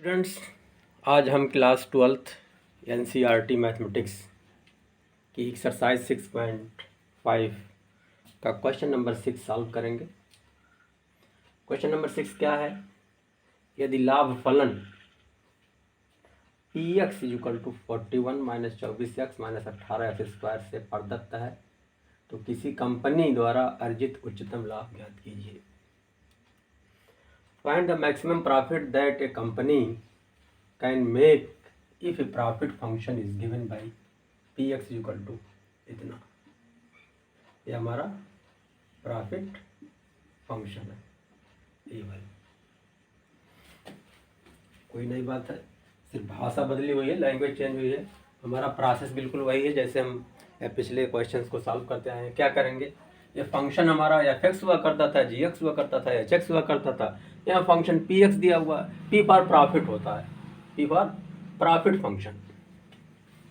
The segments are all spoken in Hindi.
स्टूडेंट्स, आज हम क्लास 12th NCERT मैथमेटिक्स की एक्सरसाइज 6.5 का क्वेश्चन नंबर 6 सॉल्व करेंगे। क्वेश्चन नंबर 6 क्या है? यदि लाभ फलन Px = 41 - 24x - 18x² से प्रदत्त है तो किसी कंपनी द्वारा अर्जित उच्चतम लाभ ज्ञात कीजिए। Find the maximum profit that a company can make if a profit function is given by Px = इतना। ये हमारा प्रॉफिट फंक्शन है। ये भाई कोई नई बात है, सिर्फ भाषा बदली हुई है, लैंग्वेज चेंज हुई है। हमारा प्रोसेस बिल्कुल वही है जैसे हम पिछले क्वेश्चंस को सॉल्व करते आए हैं। क्या करेंगे? ये फंक्शन हमारा fx हुआ करता था, gx हुआ करता था, hx हुआ करता था। यहाँ फंक्शन px दिया हुआ है, p फॉर प्रॉफिट होता है, p फॉर प्रॉफिट फंक्शन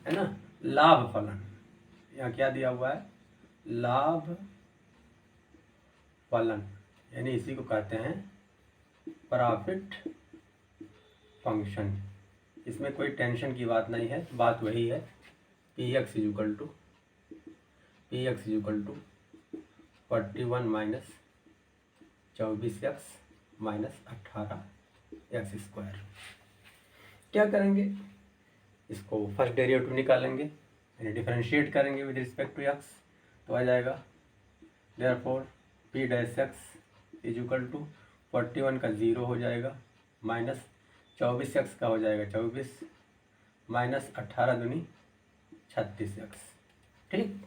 है ना। लाभ फलन, यहाँ क्या दिया हुआ है? लाभ फलन, यानी इसी को कहते हैं प्रॉफिट फंक्शन। इसमें कोई टेंशन की बात नहीं है, बात वही है। Px = 41 - 24x - 18x²। क्या करेंगे? इसको फर्स्ट डेरिवेटिव निकालेंगे, यानी डिफरेंशिएट करेंगे विद रिस्पेक्ट टू x, तो आ जाएगा देयरफॉर P' = 41 का 0 हो जाएगा, माइनस 24x का हो जाएगा 24, माइनस 18 दूनी 36x। ठीक,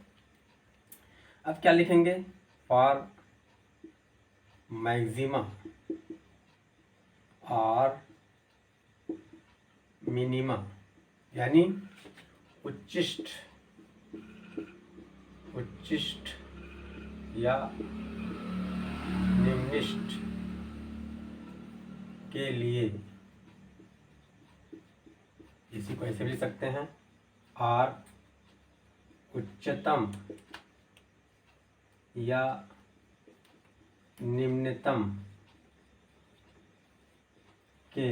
अब क्या लिखेंगे? फॉर मैक्सिमा और मिनिमा, यानी उच्चिष्ट या निम्निष्ट के लिए, इसी को ऐसे लिख सकते हैं, और उच्चतम या निम्नतम के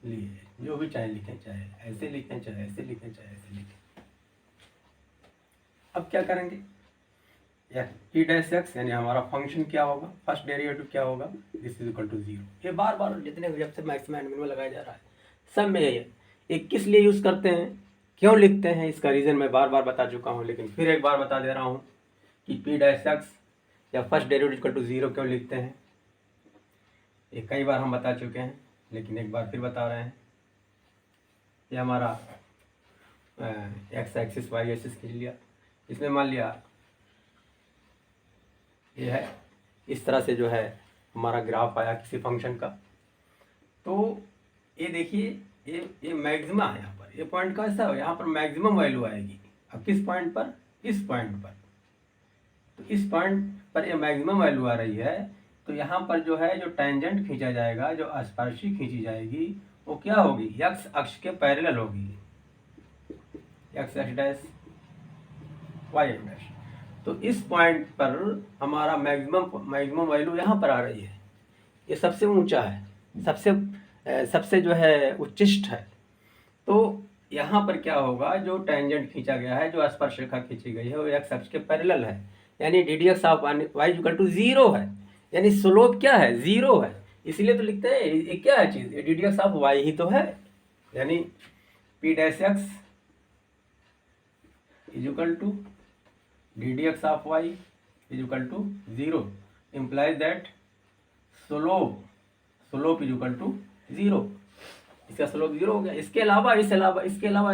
लिए, जो भी चाहे लिखें, चाहे ऐसे लिखें, चाहे ऐसे लिखें, चाहे ऐसे लिखें। अब क्या करेंगे? P' यानी हमारा फंक्शन क्या होगा, फर्स्ट डेरिवेटिव क्या होगा? This is equal to 0। ये बार बार जितने जब से मैक्सिमम एंड मिनिमम लगाया जा रहा है सब में यही है। ये किस लिए यूज़ करते हैं, क्यों लिखते हैं, इसका रीज़न मैं बार बार बता चुका हूँ, लेकिन फिर एक बार बता दे रहा हूँ कि P' या फर्स्ट डेरिवेटिव इक्वल टू 0 क्यों लिखते हैं। ये कई बार हम बता चुके हैं, लेकिन एक बार फिर बता रहे हैं। ये हमारा x एक्सिस y एक्सिस खींच लिया, इसमें मान लिया ये है, इस तरह से जो है हमारा ग्राफ आया किसी फंक्शन का। तो ये देखिए, ये मैक्सिमा है यहाँ पर, ये पॉइंट कैसा है, यहाँ पर मैक्सिमम वैल्यू आएगी। अब किस पॉइंट पर? इस पॉइंट पर। तो इस पॉइंट पर ये मैक्सिमम वैल्यू आ रही है, तो यहाँ पर जो है जो टेंजेंट खींचा जाएगा, जो स्पर्शी खींची जाएगी, वो क्या होगी? x अक्ष के पैरेलल होगी, x डैश y डैश। तो इस पॉइंट पर हमारा मैक्सिमम वैल्यू यहाँ पर आ रही है, ये सबसे ऊंचा है, सबसे जो है उच्चिष्ट है। तो यहाँ पर क्या होगा? जो टेंजेंट खींचा गया है, जो स्पर्शरेखा खींची गई है, वो x अक्ष के पैरेलल है, यानी ddx ऑफ y = 0 है, यानी स्लोप क्या है? 0 है। इसलिए तो लिखते हैं ये क्या है चीज़, ये ddx ऑफ y ही तो है, यानी P' = ddx of y = 0 implies that slope = 0। इसका स्लोप 0 हो गया। इसके अलावा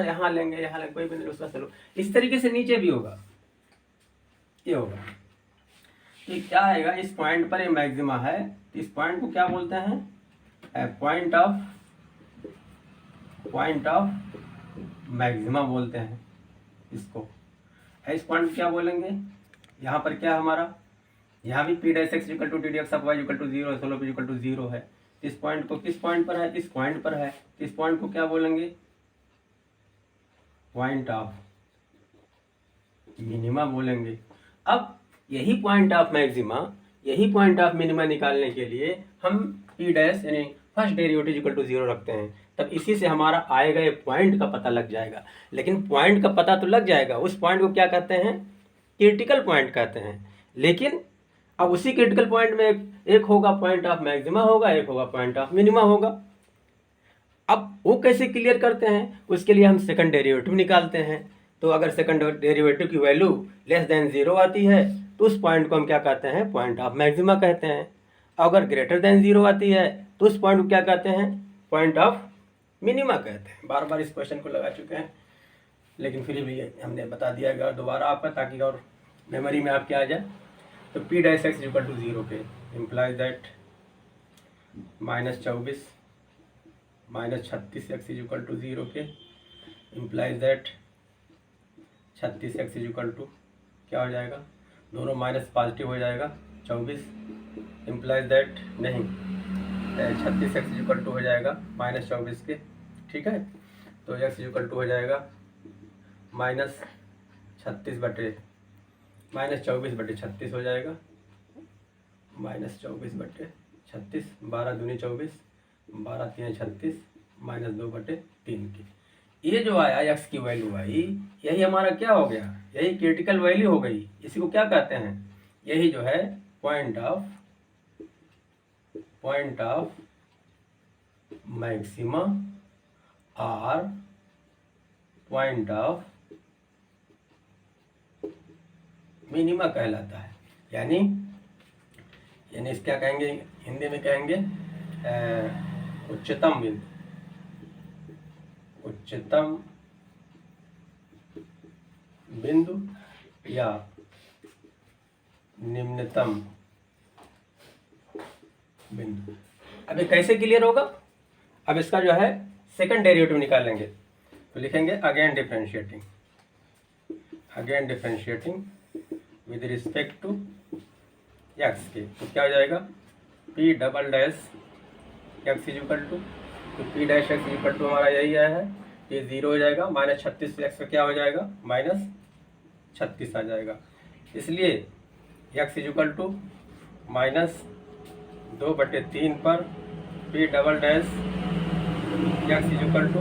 यहाँ लेंगे, कोई भी नहीं, उसका स्लोप इस तरीके से नीचे भी होगा, ये होगा। तो क्या आएगा? इस पॉइंट पर ये मैक्सिमा है, इस पॉइंट को क्या बोलते हैं? पॉइंट ऑफ मैक्सिमा बोलते हैं इसको। इस पॉइंट को क्या बोलेंगे? यहाँ पर क्या हमारा, यहाँ भी P' = ddx of y = 0, slope = 0 है। इस पॉइंट को किस पॉइंट पर है? इस पॉइंट पर है। इस पॉइंट को क्या बोलेंगे? पॉइंट ऑफ मिनिमा बोलेंगे। अब यही पॉइंट ऑफ मैक्सिमा, यही पॉइंट ऑफ मिनिमा निकालने के लिए हम P' यानी फर्स्ट डेरिवेटिव = 0 रखते हैं, तब इसी से हमारा आएगा ये पॉइंट का पता लग जाएगा। लेकिन पॉइंट का पता तो लग जाएगा, उस पॉइंट को क्या कहते हैं, क्रिटिकल पॉइंट कहते हैं। लेकिन अब उसी क्रिटिकल पॉइंट में एक होगा पॉइंट ऑफ मैक्सिमा होगा, एक होगा पॉइंट ऑफ मिनिमा होगा। अब वो कैसे क्लियर करते हैं, उसके लिए हम सेकंड डेरिवेटिव निकालते हैं। तो अगर सेकंड डेरिवेटिव की वैल्यू लेस देन 0 आती है तो उस पॉइंट को हम क्या कहते हैं, पॉइंट ऑफ मैक्सिमा कहते हैं। अगर ग्रेटर देन 0 आती है तो उस पॉइंट को क्या कहते हैं, पॉइंट ऑफ मिनिमा कहते हैं। बार बार इस क्वेश्चन को लगा चुके हैं, लेकिन फिर भी हमने बता दिया अगर दोबारा आपका, ताकि और मेमोरी में आपके आ जाए। तो P dash x equal to 0 पे implies that -24 -36 x equal to 0 के implies that 36 x equal to क्या हो जाएगा, दोनों माइनस पॉजिटिव हो जाएगा 24 इम्प्लाइज दैट नहीं 36 एक्स इक्वल टू हो जाएगा -24 के, ठीक है। तो एक्स इक्वल टू हो जाएगा -24 बटे 36 हो जाएगा, -24 बटे 36, 12 दूनी 24, 12 3 36, -2/3 की। ये जो आया एक्स की वैल्यू आई, यही हमारा क्या हो गया, यही क्रिटिकल वैल्यू हो गई। इसी को क्या कहते हैं, यही जो है पॉइंट ऑफ मैक्सिमा और पॉइंट ऑफ मिनिमा कहलाता है। यानी इस क्या कहेंगे, हिंदी में कहेंगे उच्चतम बिंदु या निम्नतम बिंदु। अब ये कैसे क्लियर होगा, अब इसका जो है सेकंड डेरिवेटिव निकालेंगे। तो लिखेंगे again differentiating with respect to x के। तो क्या हो जाएगा, P double dash x equal to, तो P dash x equal to हमारा यही आया है, ये 0 हो जाएगा, -36 एक्स का क्या हो जाएगा, -36 आ जाएगा। इसलिए एक्स इक्वल टू -2/3 पर p double dash x equal to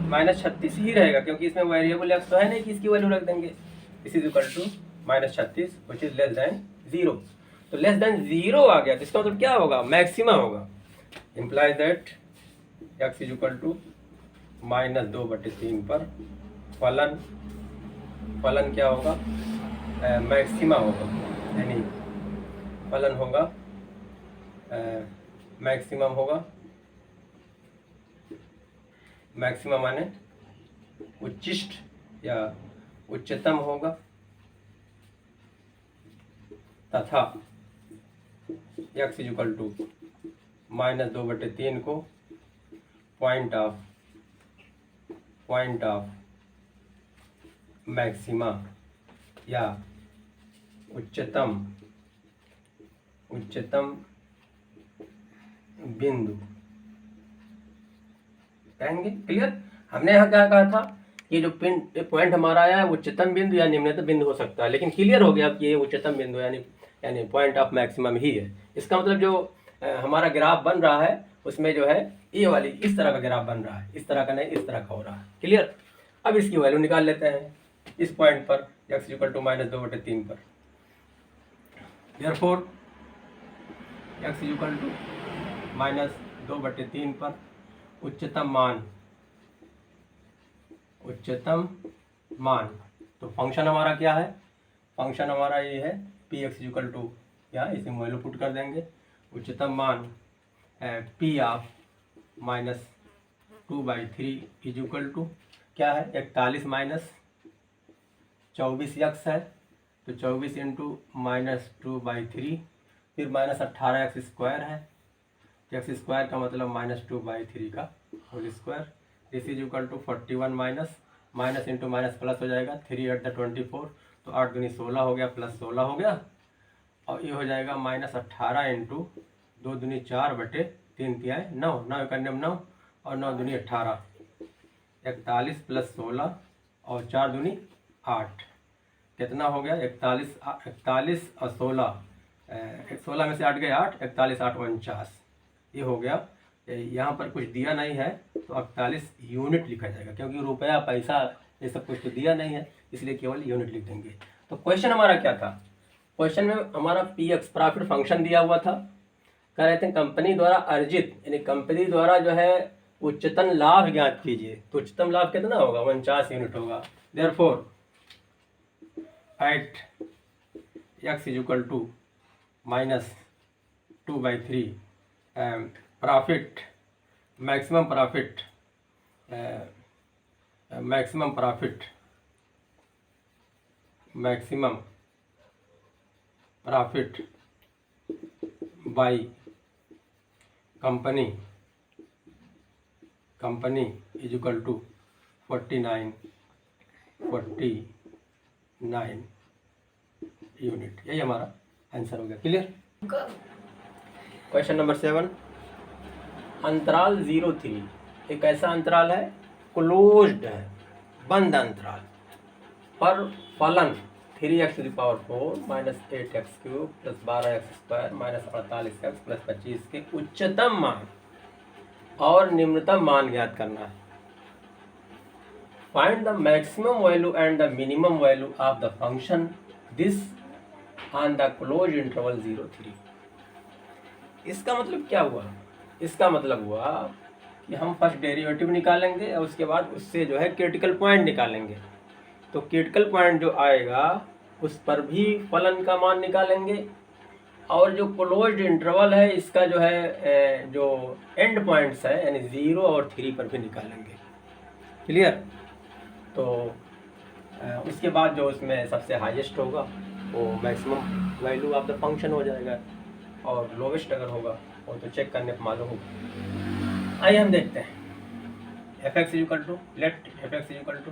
-36 ही रहेगा, क्योंकि इसमें वेरिएबल एक्स तो है नहीं कि इसकी वैल्यू रख देंगे। इस equal to -36 which is less than 0। तो लेस देन 0 आ गया, जिसका मतलब क्या होगा, मैक्सिमा होगा। Implies that x equal to -2/3 पर फलन क्या होगा, मैक्सिमा होगा। यानी फलन होगा मैक्सिमम होगा, मैक्सिमम माने उच्चिष्ट या उच्चतम होगा, तथा एक्स इक्वल टू -2/3 को पॉइंट ऑफ मैक्सिमा या उच्चतम बिंदु कहेंगे। क्लियर। हमने यहाँ क्या कहा था, ये जो पॉइंट हमारा आया है उच्चतम बिंदु या निम्नतम बिंदु हो सकता है, लेकिन क्लियर हो गया कि ये उच्चतम बिंदु यानी पॉइंट ऑफ मैक्सिमम ही है। इसका मतलब जो हमारा ग्राफ बन रहा है उसमें जो है ये वाली इस तरह का ग्राफ बन रहा है, इस तरह का नहीं, इस तरह का हो रहा है। क्लियर। अब इसकी वैल्यू निकाल लेते हैं इस पॉइंट पर x इक्वल टू -2/3 पर। देयरफॉर x इक्वल टू -2/3 पर उच्चतम मान। तो फंक्शन हमारा क्या है, फंक्शन हमारा ये है पी एक्स इक्वल टू, यहाँ इसे वैल्यू पुट कर देंगे। उच्चतम मान है पी ऑफ -2/3 इक्वल टू क्या है, 41 -24 एक्स है, तो 24 इंटू -2/3, फिर -18 एक्स स्क्वायर है, एक्स स्क्वायर का मतलब -2/3 का whole square. This is equal to 41 minus into minus plus हो जाएगा, 3 8 24, तो 8 दूनी 16 हो गया, प्लस 16 हो गया, और ये हो जाएगा -18 इंटू 2 दूनी 4/3 तिहाई 9, 9 करने में 9 और 9 दूनी 18, 41 + 16 और 4 दूनी 8, कितना हो गया 41 और 16, 16 में से 8 गए 8, 41 8 49, ये हो गया यहाँ पर कुछ दिया नहीं है तो 48 यूनिट लिखा जाएगा, क्योंकि रुपया पैसा ये सब कुछ तो दिया नहीं है, इसलिए केवल यूनिट लिख देंगे। तो क्वेश्चन हमारा क्या था? क्वेश्चन में हमारा PX प्रॉफिट फंक्शन दिया हुआ था। कह रहे थे कंपनी द्वारा अर्जित, यानी कंपनी द्वारा जो है उच्चतम लाभ ज्ञात कीजिए। तो उच्चतम लाभ कितना होगा? 49 यूनिट होगा। Therefore at x equal to -2/3 profit maximum profit by company is equal to 49 unit. यही हमारा आंसर हो गया। क्लियर? क्वेश्चन नंबर 7, अंतराल 0-3 एक ऐसा अंतराल है, क्लोज्ड है, बंद अंतराल पर फलन 3x⁴ - 8x³ + 12x² - 48x + 25 के उच्चतम मान और निम्नतम मान ज्ञात करना है। Find the maximum value and the minimum value of the function this on the close interval 0-3। इसका मतलब क्या हुआ? इसका मतलब हुआ कि हम फर्स्ट डेरिवेटिव निकालेंगे और उसके बाद उससे जो है क्रिटिकल पॉइंट निकालेंगे। तो क्रिटिकल पॉइंट जो आएगा उस पर भी फलन का मान निकालेंगे, और जो क्लोज्ड इंटरवल है इसका जो है जो एंड पॉइंट्स है यानी 0 और 3 पर भी निकालेंगे। क्लियर? तो उसके बाद जो उसमें सबसे हाईएस्ट होगा वो maximum value of the function हो जाएगा, और लोवेस्ट अगर होगा वो तो चेक करने पर मालूम होगा। आइए हम देखते हैं। f(x) equal to let f(x) equal to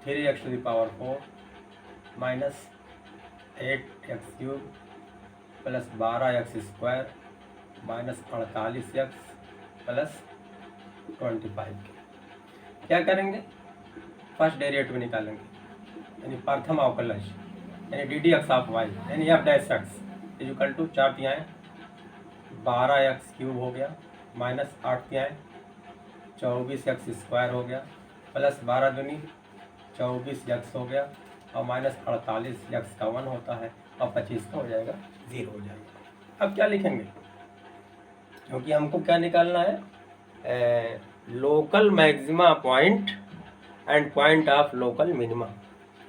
3x⁴ - 8x³ + 12x² - 48x + 25। क्या करेंगे? फर्स्ट डेरिवेटिव निकालेंगे, यानी प्रथम अवकलज, यानी ddx ऑफ y, यानी f' इक्वल टू 4 तिहाई 12x³ हो गया -8 तिहाई 24x² हो गया + 12 दूनी 24x हो गया और -48x का 1 होता है और 25 का हो जाएगा 0 हो जाएगा। अब क्या लिखेंगे? क्योंकि हमको क्या निकालना है? Local maxima point and point of local minima,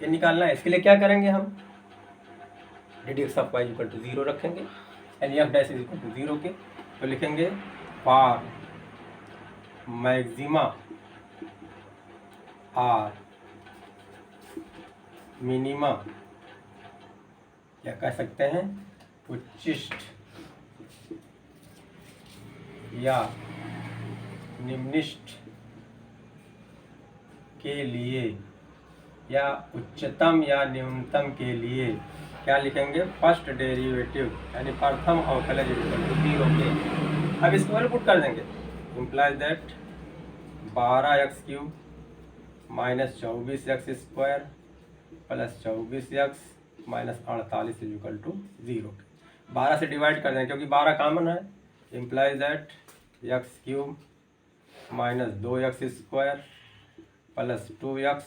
ये निकालना है। इसके लिए क्या करेंगे? हम ddx of y equal to 0 रखेंगे, यानी f' इक्वल टू 0 के। तो लिखेंगे फॉर मैक्सिमा और मिनिमा, या कह सकते हैं उच्चिष्ट या निम्निष्ट के लिए, या उच्चतम या न्यूनतम के लिए क्या लिखेंगे? फर्स्ट डेरिवेटिव यानी प्रथम अवकलज इक्वल टू 0 के। अब इसको पुट कर देंगे, implies that 12x³ - 24x² + 24x - 48 equal to 0। 12 से डिवाइड कर देंगे क्योंकि 12 कॉमन है। Implies that x³ - 2x² + 2x,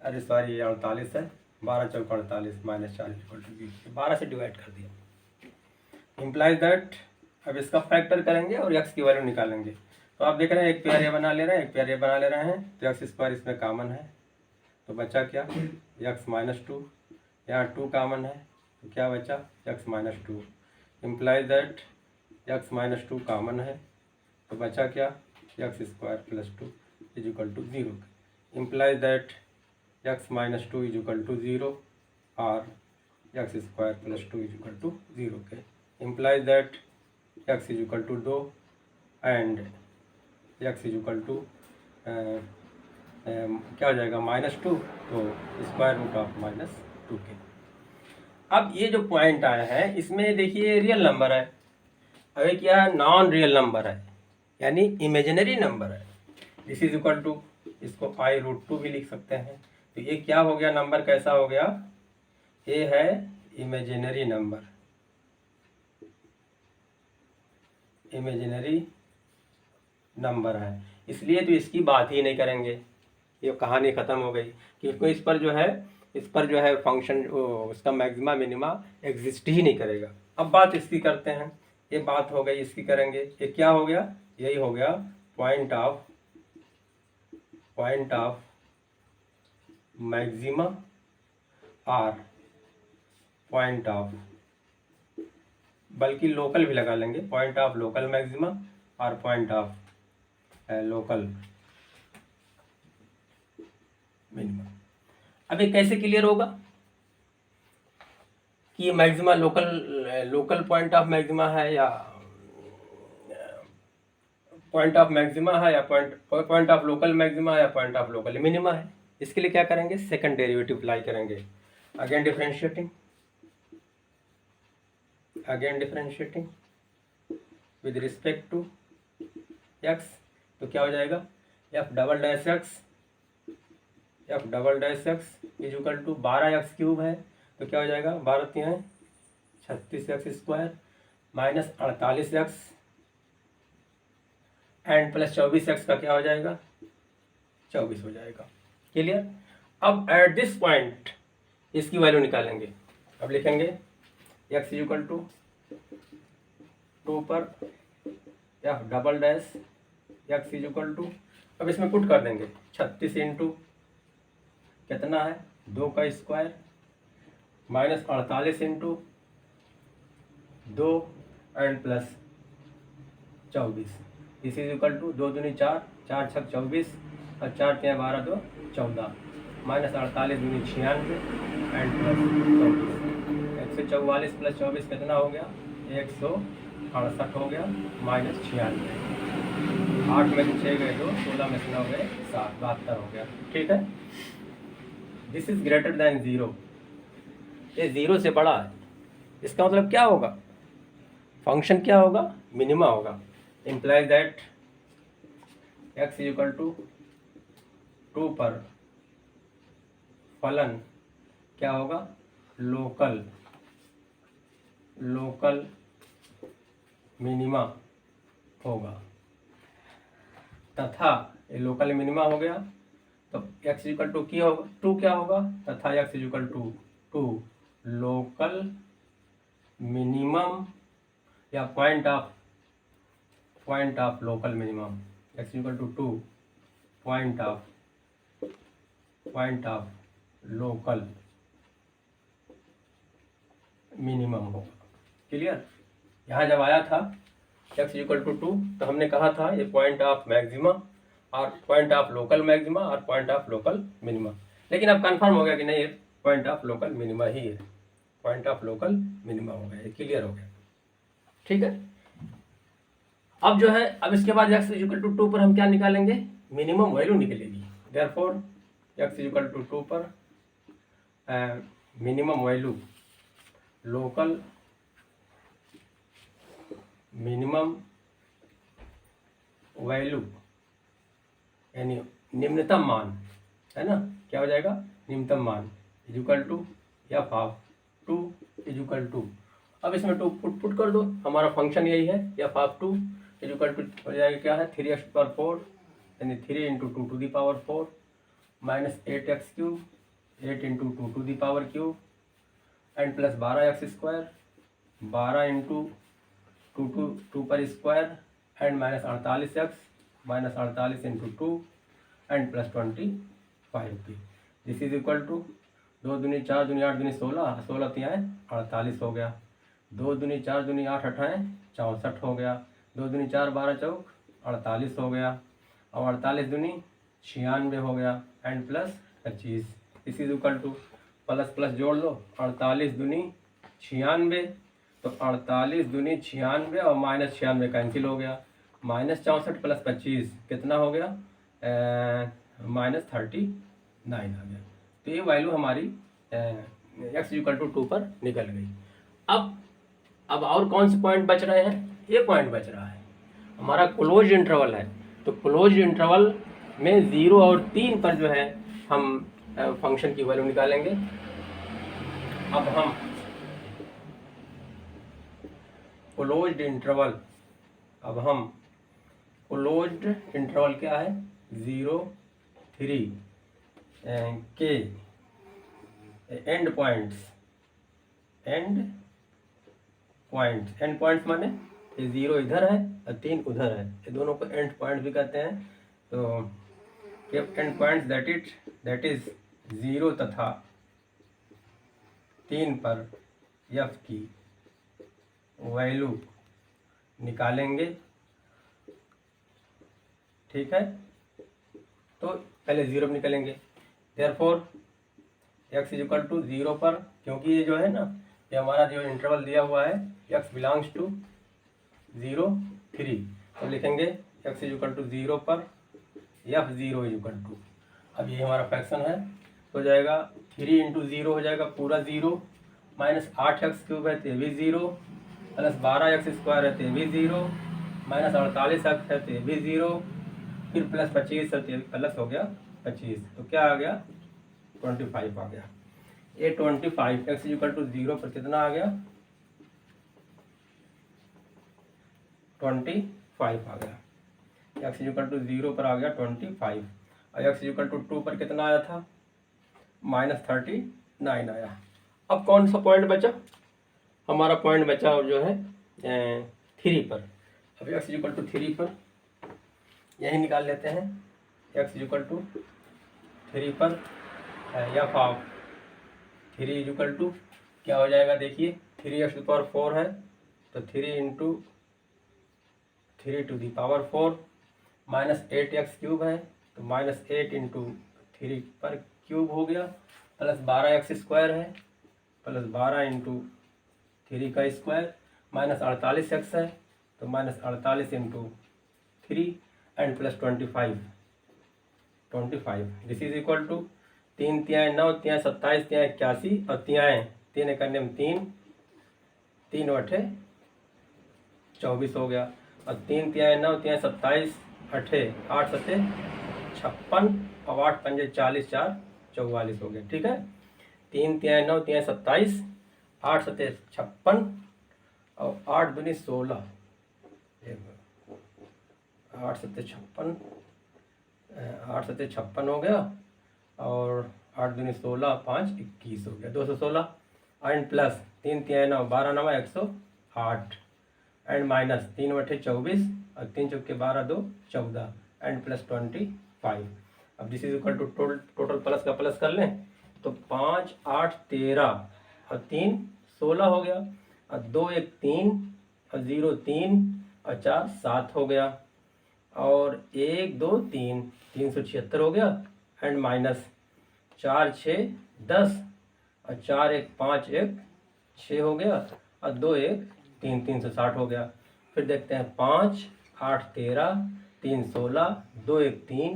अरे सॉरी ये 48 है, 12 चौक 48 - 4 इक्वल टू 0। 12 से डिवाइड कर दिया। इम्प्लाइज दैट अब इसका फैक्टर करेंगे और x की वैल्यू निकालेंगे। तो आप देख रहे हैं एक पेयर ये बना ले रहे हैं, एक पेयर ये बना ले रहे हैं, तो x² इसमें कॉमन है, तो बचा क्या? x - 2, यहाँ 2 कॉमन है तो क्या बचा? x - 2। Implies that x - 2 common है तो बचा क्या? x² + 2 equal to 0। Implies that x - 2 equal to 0 और x² + 2 इक्वल टू 0 के। Implies that x equal to 2 and x equal to क्या हो जाएगा? -2, तो स्क्वायर रूट ऑफ -2 के। अब ये जो पॉइंट आया है इसमें देखिए रियल नंबर है, अब ये क्या है? नॉन रियल नंबर है, यानी इमेजिनरी नंबर है। दिस इज इक्वल टू, इसको i√2 भी लिख सकते हैं। तो ये क्या हो गया? नंबर कैसा हो गया? ये है इमेजिनरी नंबर, इमेजिनरी नंबर है, इसलिए तो इसकी बात ही नहीं करेंगे, ये कहानी ख़त्म हो गई। क्योंकि इस पर जो है फंक्शन उसका मैक्सिमा मिनिमा एग्जिस्ट ही नहीं करेगा। अब बात इसकी करते हैं, ये बात हो गई, इसकी करेंगे। ये क्या हो गया, यही हो गया पॉइंट ऑफ मैक्सिमा और पॉइंट ऑफ, बल्कि लोकल भी लगा लेंगे, पॉइंट ऑफ लोकल मैक्सिमा और पॉइंट ऑफ लोकल मिनिमम। अब ये कैसे क्लियर होगा कि ये maxima local point of maxima है या पॉइंट ऑफ मैक्सिमा है या पॉइंट ऑफ लोकल मैक्सिमा है या पॉइंट ऑफ लोकल मिनिमा है। इसके लिए क्या करेंगे, सेकंड डेरिवेटिव अप्लाई करेंगे। Again differentiating with respect to x, तो क्या हो जाएगा, f double dash x is equal to 12x cube है, तो क्या हो जाएगा, 12 हैं 36x square minus 48x and plus 24x का क्या हो जाएगा, 24 हो जाएगा। क्लियर। अब एट दिस पॉइंट इसकी वैल्यू निकालेंगे। अब लिखेंगे x इज इक्वल टू 2 पर f double dash x is equal to, अब इसमें पुट कर देंगे 36 इंटू कितना है 2 का square minus 48 into 2 and plus 24, इस इज इक्वल टू 2 दूनी 4, 4 छक 24 और 4 के 12 2 14 माइनस 48 दूनी 96 एंड प्लस 24, 144 प्लस 24 कितना हो गया, 168 हो गया माइनस 96, 8 में से 6 गए 2, 16 में से 9 गए 7, 72 हो गया। ठीक है, दिस इज ग्रेटर देन 0, ये 0 से बड़ा है। इसका मतलब क्या होगा, फंक्शन क्या होगा, मिनिमा होगा। Implies that x is equal to 2 पर फलन क्या होगा, लोकल मिनिमा होगा, तथा ये लोकल मिनिमा हो गया तो x इक्वल टू की होगा 2 क्या होगा, तथा x equal to 2 local minimum या point of local minimum, x equal to 2 point of local minimum होगा। क्लियर। यहाँ जब आया था x इक्वल टू 2 तो हमने कहा था ये पॉइंट ऑफ मैक्सिमा और पॉइंट ऑफ लोकल मैक्सिमा और पॉइंट ऑफ लोकल मिनिमा, लेकिन अब कंफर्म हो गया कि नहीं ये पॉइंट ऑफ लोकल मिनिमा ही है, पॉइंट ऑफ लोकल मिनिमा हो गया, ये क्लियर हो गया। ठीक है, अब जो है अब इसके बाद x इक्वल टू 2 पर हम क्या निकालेंगे, मिनिमम वैल्यू निकलेगी। देयरफॉर x इक्वल टू 2 पर minimum value local minimum value यानी निम्नतम मान है ना, क्या हो जाएगा, निम्नतम मान is equal to f of 2 is equal to, अब इसमें 2 पुट कर दो, हमारा फंक्शन यही है, f of 2 is equal to हो जाएगा क्या है 3x पावर 4 यानी 3 into 2 to the power 4 minus 8x cube 8 into 2 to the power cube and plus 12x square 12 into 2 पर square and minus 48x into 2 and plus 25 this is equal to 2 दूनी 4 दूनी 8 दूनी 16 16 तियाँ 48 हो गया, 2 दूनी 4 दूनी 8 अठाएँ 64 हो गया, 2 दूनी 4 12 चौक 48 हो गया और 48 दूनी 96 हो गया and plus 25 this is equal to plus plus जोड़ लो 48 दूनी 96 तो 48 दूनी 96 और माइनस 96 कैंसिल हो गया, माइनस 64 प्लस 25 कितना हो गया माइनस 39 आ गया। तो ये वैल्यू हमारी x इक्वल टू 2 पर निकल गई। अब और कौन से पॉइंट बच रहे हैं, ये पॉइंट बच रहा है हमारा क्लोज इंटरवल है, तो क्लोज इंटरवल में 0 और 3 पर जो है हम फंक्शन की वैल्यू निकालेंगे। अब हम क्लोज्ड इंटरवल अब हम क्लोज्ड इंटरवल क्या है 0 3 के एंड पॉइंट्स माने ये 0 इधर है और 3 उधर है, ये दोनों को एंड पॉइंट भी कहते हैं। तो एंड पॉइंट्स दैट इज 0 तथा 3 पर f की वैल्यू निकालेंगे। ठीक है, तो पहले 0 निकालेंगे। Therefore x is equal to 0 पर, क्योंकि ये जो है ना, ये हमारा जो इंटरवल दिया हुआ है x बिलोंग्स टू 0 3, तो लिखेंगे x इज इक्वल टू 0 पर f0 इज इक्वल टू, अब ये हमारा फ्रैक्शन है, हो जाएगा 3 इंटू 0 हो जाएगा पूरा 0, माइनस 8x³ है तो ये भी 0, प्लस 12x² है तो ये भी 0, माइनस 48x है तो ये भी 0, फिर प्लस 25 है तो ये प्लस हो गया 25, तो क्या आ गया 25 आ गया। ये 25 x इक्वल टू 0 पर कितना आ गया 25 आ गया, x इक्वल टू 0 पर आ गया 25, और x इक्वल टू 2 पर कितना आया था -39 आया। अब कौन सा पॉइंट बचा, हमारा पॉइंट बचा और जो है 3 पर। अब x इक्वल टू 3 पर यही निकाल लेते हैं, x इक्वल टू 3 पर f ऑफ 3 इक्वल टू क्या हो जाएगा, देखिए 3x⁴ है तो 3 into 3 to the power 4, minus 8x³ है तो -8 इंटू 3 पर क्यूब हो गया, प्लस 12x² है प्लस 12 इंटू 3 का स्क्वायर, माइनस 48x है तो minus 48 into 3 and plus 25 this is equal to 3 तिहाई 9 तिहाई 27 तिहाई 81 और तिहाई 3 करने में 3 बटे 24 हो गया, और 3 तिहाई 9 तिहाई 27 8 सत्ते 56 और 8 पंजे 40 4 44 हो गया। ठीक है, 3 तिहाई 9 तिहाई 27 8 सत्ते 56 और 8 दूनी 16, 8 सत्ते 56 8 सत्ते 56 हो गया, और 8 दूनी 16 5 21 हो गया 216, एंड प्लस 3 तिहाई 9 12 9 108 एंड माइनस 3 बटे 24 और 3 चौके 12 2 14 एंड प्लस 25। अब this is equal to total plus का प्लस कर लें तो 5 8 13 और 3 16 हो गया, और 2 1 3 और 0 3 और 4 7 हो गया, और 1 2 3 376 हो गया, एंड माइनस 4 6 10 और 4 1 5 1 6 हो गया, और 2 1 3 360 हो गया। फिर देखते हैं 5 8 13 3 16 2 1 3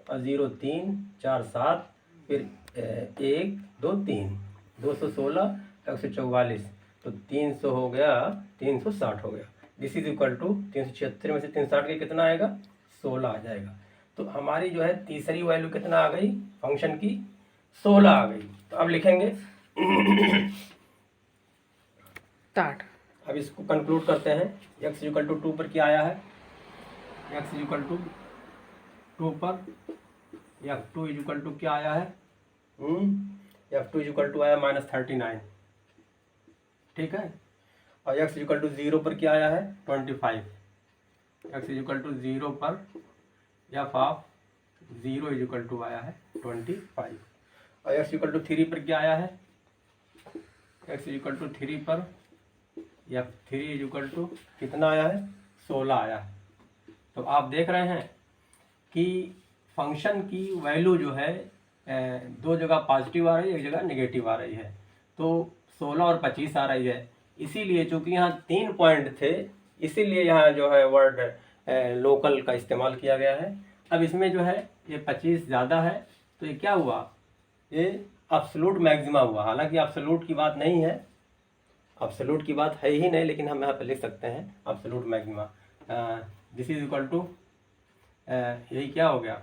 और 0 3 4 7, फिर 1 2 3 216 144, तो 300 हो गया 360 हो गया। दिस इज इक्वल टू 376 में से 360 के कितना आएगा 16 आ जाएगा। तो हमारी जो है तीसरी वैल्यू कितना आ गई फंक्शन की 16 आ गई। तो अब लिखेंगे स्टार्ट। अब इसको कंक्लूड करते हैं। x इक्वल टू 2 पर क्या आया है, x इक्वल टू 2 पर f2 इक्वल टू क्या आया है, f2 इक्वल टू आया -39। ठीक है, और x इक्वल टू 0 पर क्या आया है 25। x इक्वल टू 0 पर f ऑफ 0 इक्वल टू आया है 25, और x इक्वल टू 3 पर क्या आया है, x इक्वल टू 3 पर f3 इक्वल टू कितना आया है 16 आया है। तो आप देख रहे हैं कि फंक्शन की वैल्यू जो है दो जगह पॉजिटिव आ रही है, एक जगह नेगेटिव आ रही है। तो 16 और 25 आ रही है, इसीलिए चूंकि यहाँ 3 पॉइंट थे इसीलिए यहाँ जो है वर्ड लोकल का इस्तेमाल किया गया है। अब इसमें जो है ये 25 ज़्यादा है तो ये क्या हुआ, ये एब्सोल्यूट मैक्सिमा हुआ। हालांकि एब्सोल्यूट की बात नहीं है, एब्सोल्यूट की बात है ही नहीं, लेकिन हम यहाँ पे लिख सकते हैं absolute maxima. This is equal to यही क्या हो गया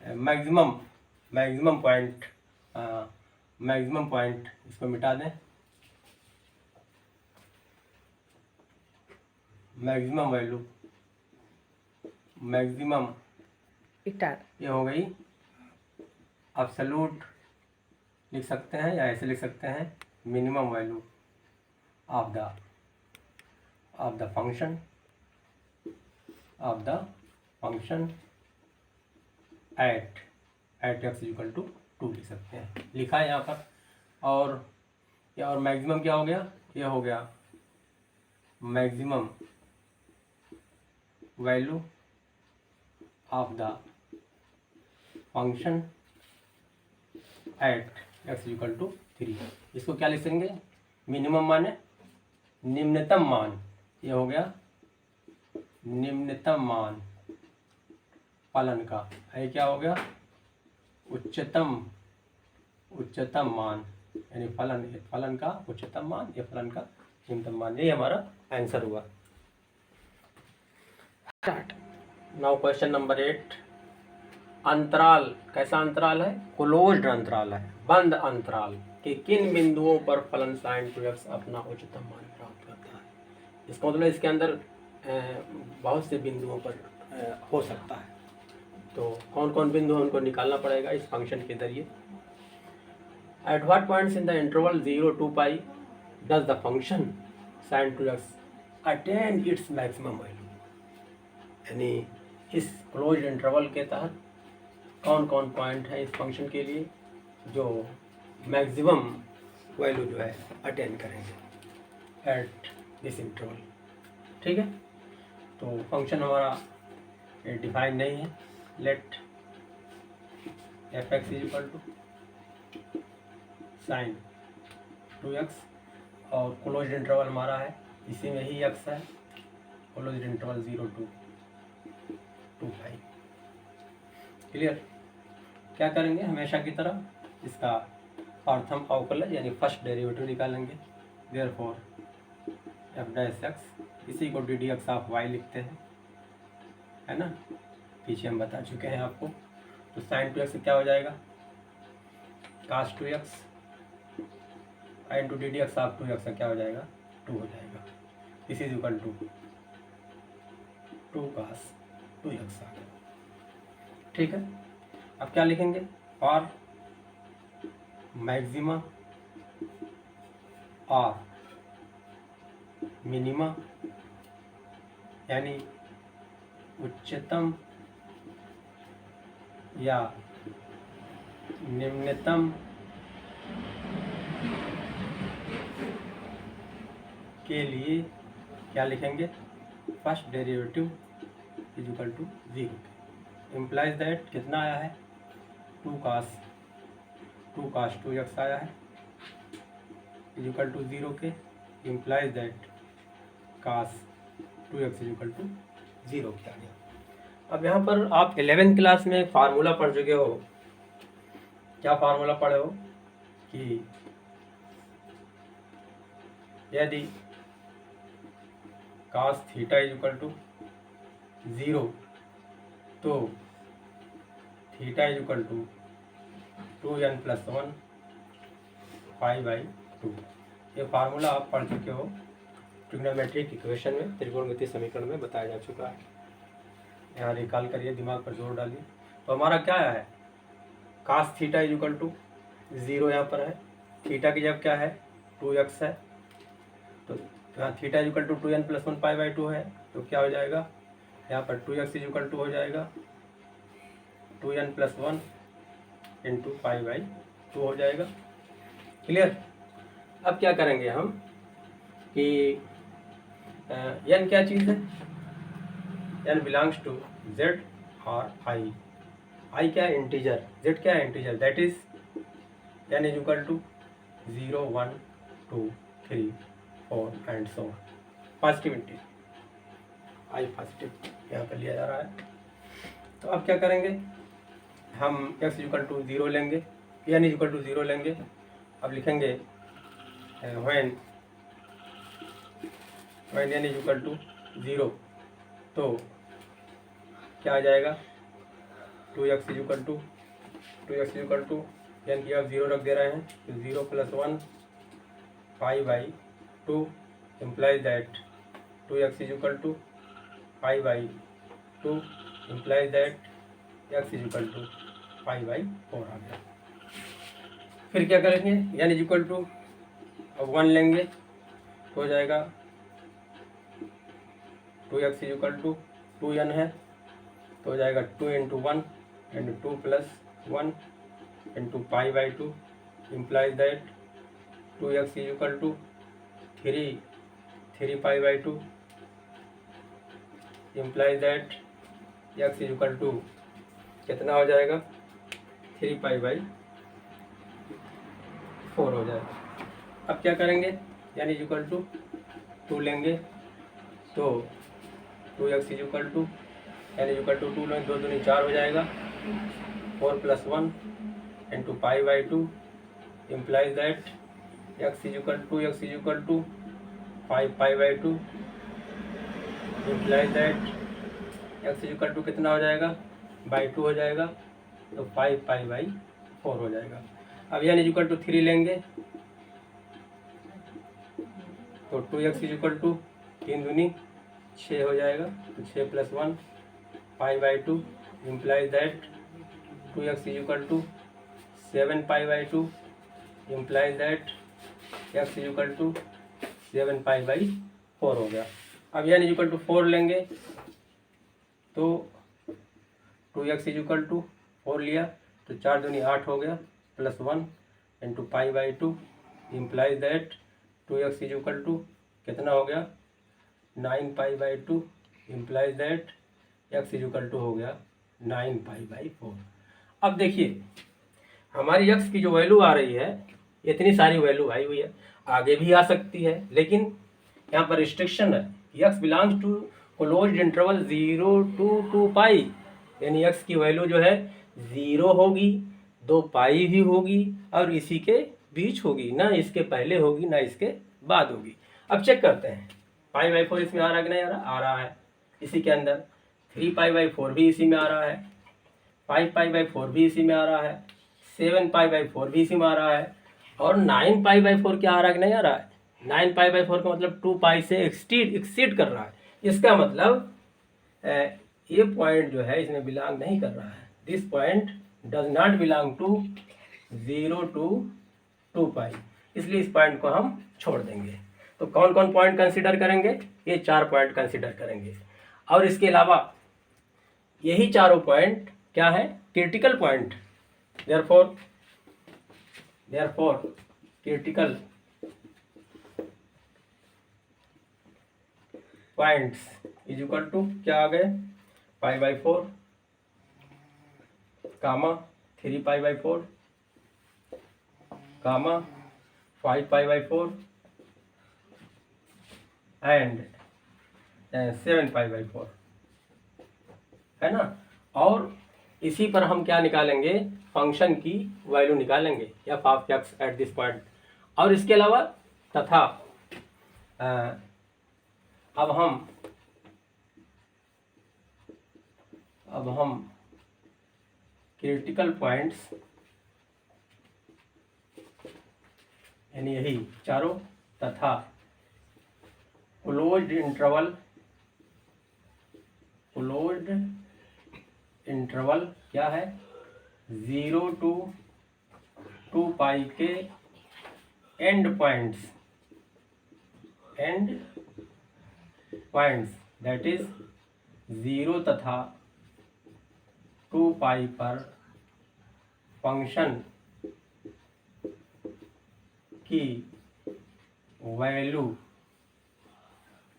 मैक्सिमम पॉइंट इसको मिटा दें, मैक्सिमम वैल्यू, मैक्सिमम स्टार्ट ये हो गई एब्सोल्यूट लिख सकते हैं या ऐसे लिख सकते हैं minimum value of the function at x equal to 2 लिख सकते हैं, लिखा है यहाँ पर। और मैक्सिमम क्या हो गया, ये हो गया maximum value of the function at x equal to 3। इसको क्या लिख देंगे, मिनिमम माने निम्नतम मान, ये हो गया निम्नतम मान फलन का, है क्या हो गया उच्चतम मान, यानी फलन का उच्चतम मान, ये फलन का निम्नतम मान, ये हमारा आंसर हुआ। स्टार्ट। नाउ क्वेश्चन नंबर 8, अंतराल, कैसा अंतराल है, क्लोज्ड अंतराल है, बंद अंतराल के किन बिंदुओं पर फलन sin 2x अपना उच्चतम मान प्राप्त करता है। इसका मतलब इसके अंदर बहुत से बिंदुओं पर हो सकता है, तो कौन कौन बिंदु है उनको निकालना पड़ेगा इस फंक्शन के जरिए। At what points in the interval 0 to pi does the function sin 2x attain its maximum value, यानी इस क्लोज इंटरवल के तहत कौन कौन पॉइंट है इस फंक्शन के लिए जो मैक्सिमम वैल्यू जो है अटेन करेंगे एट दिस इंटरवल। ठीक है, तो फंक्शन हमारा डिफाइन नहीं है, let f x is equal to sine 2x और क्लोज इंटरवल हमारा है, इसी में ही x है, क्लोज इंटरवल 0 to 2 क्लियर। क्या करेंगे, हमेशा की तरह इसका प्रथम अवकलज यानी फर्स्ट डेरिवेटिव निकालेंगे। देयरफॉर एफ डैश एक्स, इसी को d d x of y लिखते हैं, है ना, पीछे हम बता चुके हैं आपको। तो साइन 2x क्या हो जाएगा, cos 2x into d d x of 2x क्या हो जाएगा, 2 हो जाएगा। This is equal to 2 cos 2x आ गया। ठीक है, अब क्या लिखेंगे, फॉर मैक्सिमा और मिनिमा, यानी उच्चतम या निम्नतम के लिए क्या लिखेंगे, first derivative is equal to 0, implies that कितना आया है, 2 कास 2x आया है इज इक्वल टू 0 के, implies that cos 2x is equal to 0 किया गया। अब यहाँ पर आप 11th क्लास में फार्मूला पढ़ चुके हो, क्या फार्मूला पढ़े हो कि यदि cos theta is equal to 0 तो theta is equal to 2n+1 π/2। ये फार्मूला आप पढ़ चुके हो, ट्रिग्नोमेट्रिक इक्वेशन में, त्रिकोणमितीय समीकरण में बताया जा चुका है। यहाँ रिकॉल करिए, दिमाग पर जोर डालिए। तो हमारा क्या है, cos theta is equal to 0 यहाँ पर है, थीटा की जब क्या है 2x है, तो यहाँ theta is equal to 2n+1 π/2 है, तो क्या हो जाएगा, यहाँ पर 2x इज इक्वल टू हो जाएगा 2n+1 इंटू π/2 हो जाएगा। क्लियर। अब क्या करेंगे हम कि n क्या चीज़ है, n बिलोंग्स टू z और i क्या है इंटीजर, z क्या है integer, that is n is equal to 0 1 2 3 4 and so on, positive integer, i positive यहाँ पर लिया जा रहा है। तो अब क्या करेंगे, हम x इक्वल टू 0 लेंगे, n इक्वल टू 0 लेंगे। अब लिखेंगे when n is equal to 0, तो क्या आ जाएगा, 2x is equal to n की आप 0 रख दे रहे हैं, तो 0+1 π/2 implies that 2x is equal to 5/2 implies that x is equal to 5/4 आ गया। फिर क्या करेंगे, n इज इक्वल टू, अब 1 लेंगे तो हो जाएगा 2x is equal to 2n है तो हो जाएगा 2 into 1 and 2 plus 1 into 5/2 implies that 2x is equal to 3 5/2 implies that x is equal to कितना हो जाएगा 3 4 हो जाएगा। अब क्या करेंगे, n इज इक्वल टू 2 लेंगे तो 2x is equal to n is equal to 2 लेंगे, 2 दूनी 4 हो जाएगा 4 plus 1 into 5/2 implies that x is equal to 5/2 implies that x is equal to कितना हो जाएगा बाई 2 हो जाएगा तो 5/4 हो जाएगा। अब n इज इक्वल टू 3 लेंगे तो 2x इज इक्वल टू 3 दूनी 6 हो जाएगा तो 6 plus 1 5/2 implies that 2x is equal to 7/2 implies that x is equal to 7/4 हो गया। अब n इज इक्वल टू 4 लेंगे तो 2x इज इक्वल टू 4 लिया तो 4 दूनी 8 हो गया plus 1 into 5/2 implies that 2x is equal to कितना हो गया 9/2 implies that x is equal to हो गया 9/4। अब देखिए हमारी x की जो वैल्यू आ रही है इतनी सारी वैल्यू आई हुई है, आगे भी आ सकती है लेकिन यहाँ पर रिस्ट्रिक्शन है, x belongs to closed interval 0 to 2 pi, यानी x की वैल्यू जो है 0 होगी 2 पाई भी होगी और इसी के बीच होगी, ना इसके पहले होगी ना इसके बाद होगी। अब चेक करते हैं 5/4 इसमें आ रहा है कि नहीं आ रहा है इसी के अंदर, 3π/4 भी इसी में आ रहा है, 5π/4 भी इसी में आ रहा है, 7π/4 भी इसी में आ रहा है और 9π/4 क्या आ रहा है कि नहीं आ रहा है। 9π/4 का मतलब 2 पाई से एक्सीड कर रहा है, इसका मतलब ये पॉइंट जो है इसमें बिलोंग नहीं कर रहा है, this point does not belong to 0 to 2 pi, इसलिए इस पॉइंट को हम छोड़ देंगे। तो कौन कौन पॉइंट कंसीडर करेंगे, ये 4 पॉइंट कंसीडर करेंगे और इसके अलावा यही चारों पॉइंट क्या है critical point, therefore critical points is equal to क्या आ गए 5/4 कामा 3π/4 कामा 5π/4 एंड 7π/4 है ना। और इसी पर हम क्या निकालेंगे, फंक्शन की वैल्यू निकालेंगे f of x eight this point. और इसके अलावा तथा अब हम क्रिटिकल पॉइंट्स यानी यही चारों तथा क्लोज्ड इंटरवल क्या है 0 to 2 पाई के एंड पॉइंट्स दैट इज 0 तथा 2 पाई पर फंक्शन की वैल्यू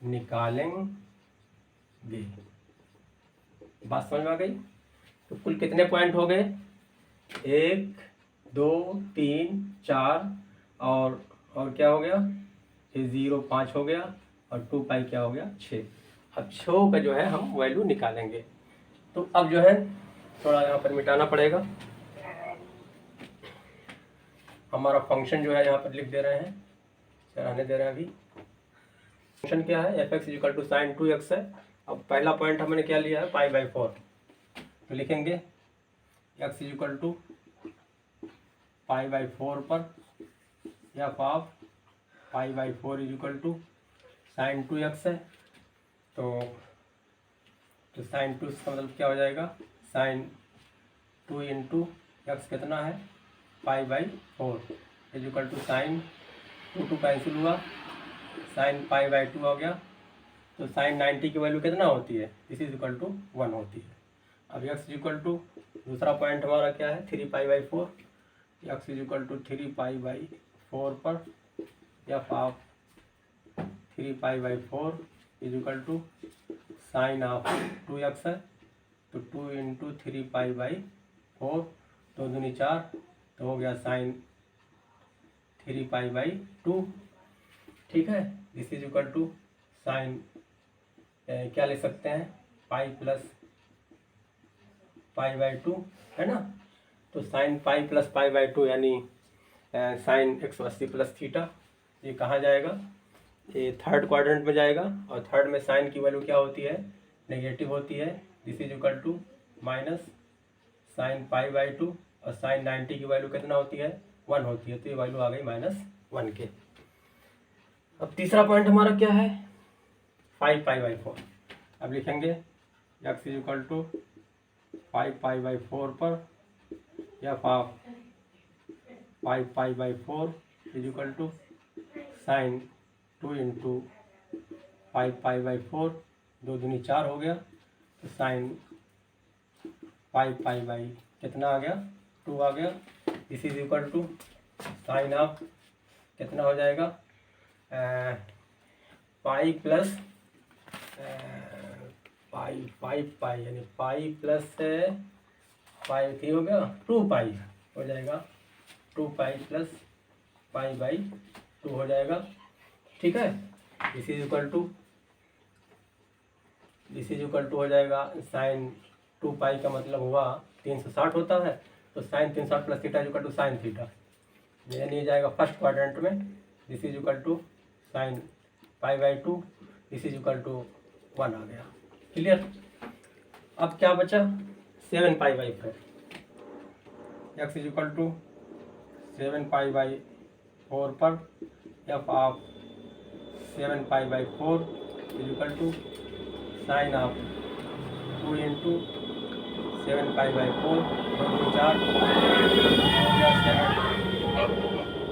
निकालेंगे। बात समझ में आ गई। तो कुल कितने पॉइंट हो गए 1 2 3 4 और क्या हो गया ये 0 5 हो गया और 2 पाई क्या हो गया 6। अब 6 का जो है हम वैल्यू निकालेंगे। तो अब जो है थोड़ा यहाँ पर मिटाना पड़ेगा, हमारा फंक्शन जो है यहाँ पर लिख दे रहे हैं, चलाने दे रहे हैं। अभी फंक्शन क्या है f(x) equal to sin 2x है। अब पहला पॉइंट हमने क्या लिया है π/4, तो लिखेंगे x इक्वल टू π/4 पर f of π/4 is equal to sin 2x है। तो साइन 2 का मतलब क्या हो जाएगा, साइन 2 इंटू एक्स कितना है, π/4 is equal to sine 2 cancel हुआ, साइन π/2 हो गया। तो साइन 90 की वैल्यू कितना होती है, दिस इज इक्वल टू 1 होती है। अब एक्स इज इक्वल टू, दूसरा पॉइंट हमारा क्या है, 3π/4, एक्स इज इक्वल टू 3π/4 पर f of 3π/4 is equal to sine of 2x है, तो 2 इंटू 3π/4, 2 दूनी 4, तो हो गया साइन 3π/2। ठीक है, this is equal to sine क्या ले सकते हैं, पाई प्लस π/2 है ना। तो साइन पाई प्लस π/2 यानी साइन 180 प्लस थीटा, ये कहाँ जाएगा, ये थर्ड क्वाड्रेंट में जाएगा। और थर्ड में साइन की वैल्यू क्या होती है, नेगेटिव होती है। This is equal to minus sine π/2, और साइन 90 की वैल्यू कितना होती है, 1 होती है, तो ये वैल्यू आ गई -1 के। अब तीसरा पॉइंट हमारा क्या है, 5π/4। अब लिखेंगे एक्स इज इक्वल टू 5π/4 पर f of 5π/4 is equal to sine 2 into 5π/4, 2 दूनी 4 हो गया, तो साइन 5π/ कितना आ गया, 2 आ गया। This is equal to sine of कितना हो जाएगा, पाई प्लस पाई यानी पाई प्लस पाई थी हो गया, 2π हो जाएगा, 2π प्लस π/2 हो जाएगा। ठीक है, दिस इज इक्वल टू हो जाएगा साइन 2π का मतलब हुआ 360 होता है, तो sine 360 plus theta equal to sine theta, ये नहीं जाएगा फर्स्ट क्वाड्रेंट में। This is equal to sine π/2, this is equal to 1 आ गया। क्लियर। अब क्या बचा, 7π/4, एक्स इज इक्वल टू 7π/4 पर f of 7π/4 is equal to sine of 2 into 7π/4, 4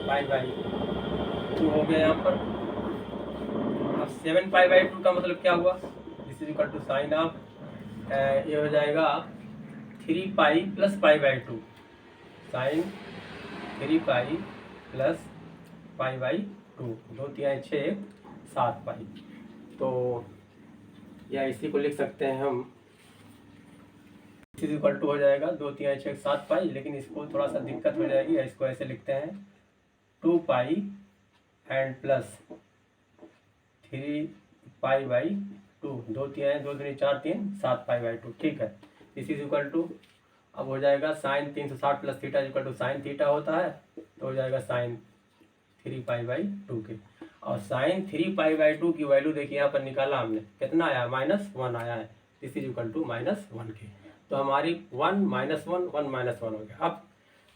7π/2 हो गया यहाँ पर। अब 7π/2 का मतलब क्या हुआ, this is equal to sine of ये हो जाएगा 3π प्लस π/2, साइन 3π प्लस π/2, 2 3 6 7π। तो या इसी को लिख सकते हैं हम, इज इक्वल टू हो जाएगा 2 3 6 7π, लेकिन इसको थोड़ा सा दिक्कत हो जाएगी, या इसको ऐसे लिखते हैं 2π एंड प्लस 3π/2, 2 3 2 दूनी 4 3 7π/2। ठीक है, दिस इज इक्वल टू, अब हो जाएगा sine 360 plus theta equal to sine theta होता है, तो हो जाएगा साइन 3π/2 के। और साइन 3π/2 की वैल्यू देखिए यहाँ पर निकाला हमने, कितना आया, -1 आया है। दिस इज इक्वल टू -1 के। तो हमारी 1 -1 1 -1 हो गया। अब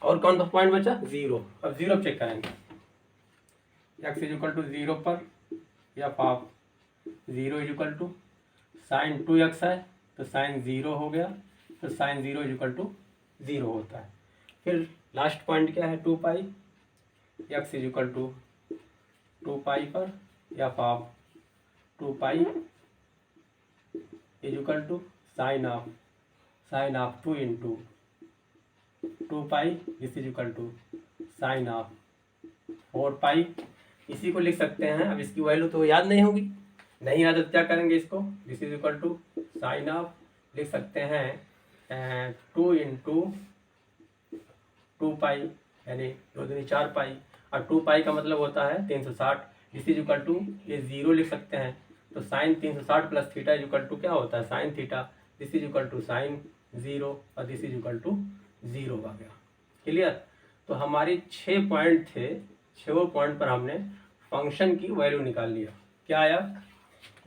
और कौन सा पॉइंट बचा, 0। अब 0 चेक करेंगे, एक्स इज इक्वल टू 0 पर f of 0 is equal to sine 2x है, तो साइन 0 हो गया, तो साइन 0 इज इक्वल टू 0 होता है। फिर लास्ट पॉइंट क्या है, 2π, एक्स इज इक्वल टू 2π पर f of 2π is equal to sine of 2 into 2π, this is equal to sine of 4π। इसी को लिख सकते हैं। अब इसकी वैल्यू तो याद नहीं होगी, नहीं याद तो क्या करेंगे इसको, this is equal to sine of लिख सकते हैं 2 इंटू 2π यानी 2 दूनी 4π, और 2π का मतलब होता है 360। दिस इज इक्वल टू ये 0 लिख सकते हैं, तो sine 360 plus theta is equal to क्या होता है, sine theta. This is equal to sine 0 और दिस इज इक्वल टू 0 आ गया। क्लियर। तो हमारे 6 पॉइंट थे, 6 पॉइंट पर हमने फंक्शन की वैल्यू निकाल लिया। क्या आया,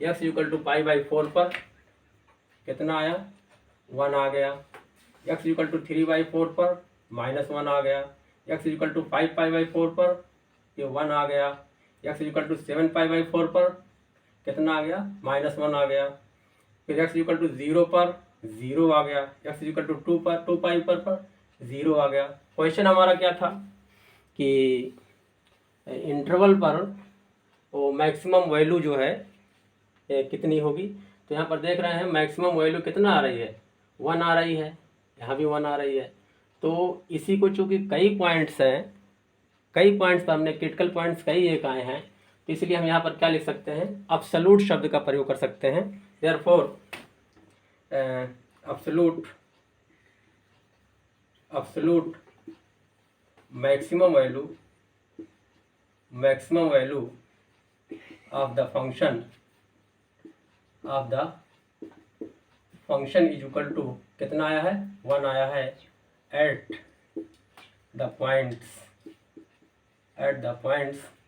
एक्स इक्वल टू π/4 पर कितना आया, 1 आ गया। एक्स इक्वल टू 3/4 पर -1 आ गया। एक्स इक्वल टू 5π/4 पर ये 1 आ गया। एक्स इक्वल टू 7π/4 पर कितना आ गया, -1 आ गया। फिर x इक्वल टू 0 पर 0 आ गया, x इक्वल टू 2 पर 2 पाई पर 0 आ गया। क्वेश्चन हमारा क्या था कि इंटरवल पर वो मैक्सिमम वैल्यू जो है कितनी होगी। तो यहाँ पर देख रहे हैं मैक्सिमम वैल्यू कितना आ रही है, 1 आ रही है, यहाँ भी 1 आ रही है। तो इसी को चूँकि कई पॉइंट्स हैं, कई पॉइंट्स पर हमने क्रिटिकल पॉइंट्स कई एक आए हैं, तो इसलिए हम यहाँ पर क्या लिख सकते हैं, अब्सोल्यूट शब्द का प्रयोग कर सकते हैं। Therefore absolute maximum value of the function is equal to कितना आया है, 1 आया है एट द पॉइंट्स।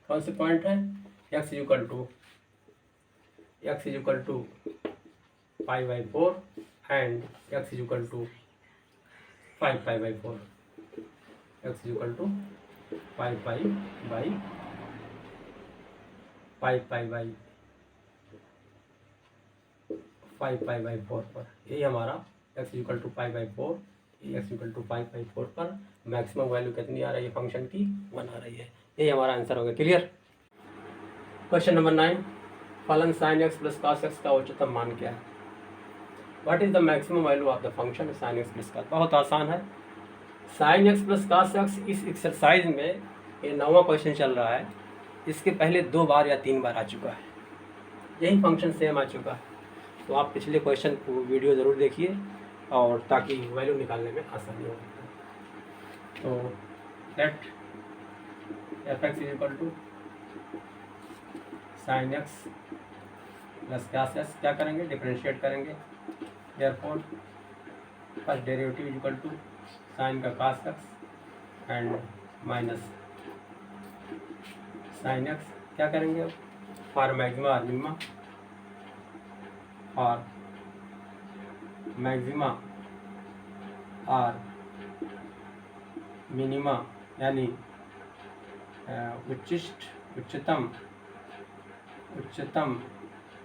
कौन से पॉइंट है, x equal to π/4 and x equal to 5π/4, x equal to 5π/4 पर। यही हमारा x equal to 5/4, x equal to 5/4 पर मैक्सिमम वैल्यू कितनी आ रही है फंक्शन की, 1 आ रही है। यही हमारा आंसर होगा। क्लियर। क्वेश्चन नंबर 9, फलन sin x plus cos x का उच्चतम मान क्या है। What is the maximum value of the function sin x plus cos। बहुत आसान है। sin x plus cos x इस एक्सरसाइज में ये 9वां क्वेश्चन चल रहा है। इसके पहले 2 बार या 3 बार आ चुका है, यही फंक्शन सेम आ चुका है। तो आप पिछले क्वेश्चन को वीडियो ज़रूर देखिए और ताकि वैल्यू निकालने में आसानी हो। तो लेट f(x) is equal to sin x plus cos x, क्या करेंगे, डिफरेंशिएट करेंगे। Therefore first derivative is equal to sine का cos x and minus sin x, क्या करेंगे अब, फॉर मैक्सिमा और मिनिमा, और मैक्सिमा और मिनिमा यानी उच्चतम,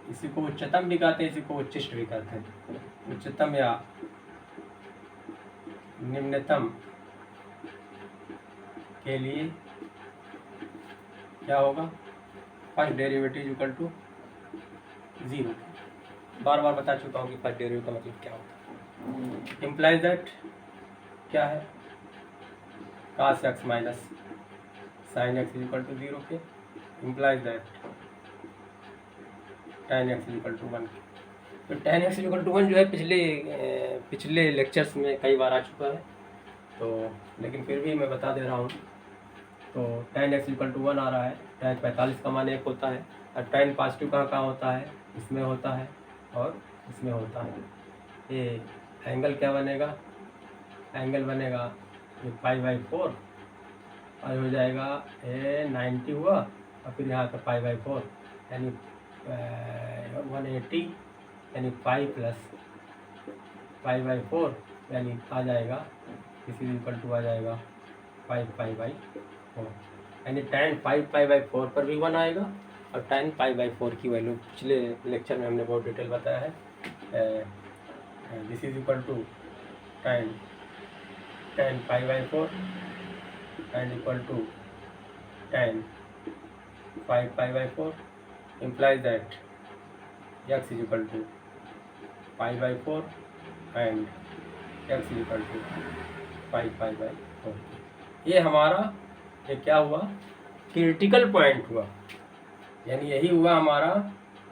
इसी को उच्चतम भी कहते हैं, इसी को उच्चिष्ट भी कहते हैं। उच्चतम या निम्नतम के लिए क्या होगा, फर्स्ट डेरिवेटिव इक्वल टू 0। बार बार बता चुका हूँ कि फर्स्ट डेरिवेटिव का मतलब क्या होता है। इम्प्लाइज दैट क्या है, cos x minus sin x equal to 0 के, implies that tan x equal to 1। तो tan x इक्वल टू 1 जो है पिछले लेक्चर्स में कई बार आ चुका है, तो लेकिन फिर भी मैं बता दे रहा हूँ। तो tan x इक्वल टू 1 आ रहा है, tan 45 का मान 1 होता है, और tan पॉजिटिव कहाँ होता है, इसमें होता है और इसमें होता है। ये एंगल क्या बनेगा, एंगल बनेगा ये π/4 और हो जाएगा ये 90 हुआ, और फिर यहाँ का π/4 यानी 180 यानी 5 प्लस π/4 यानी आ जाएगा, इसी इक्वल टू आ जाएगा 5π/4 यानी tan 5π/4 पर भी 1 आएगा, और tan π/4 की वैल्यू पिछले लेक्चर में हमने बहुत डिटेल बताया है। This is equal to tan π/4 and equal to tan 5π/4 implies that x is equal to π/4 and x is equal to 5π/4। ये हमारा ये क्या हुआ, क्रिटिकल पॉइंट हुआ, यानी यही हुआ हमारा,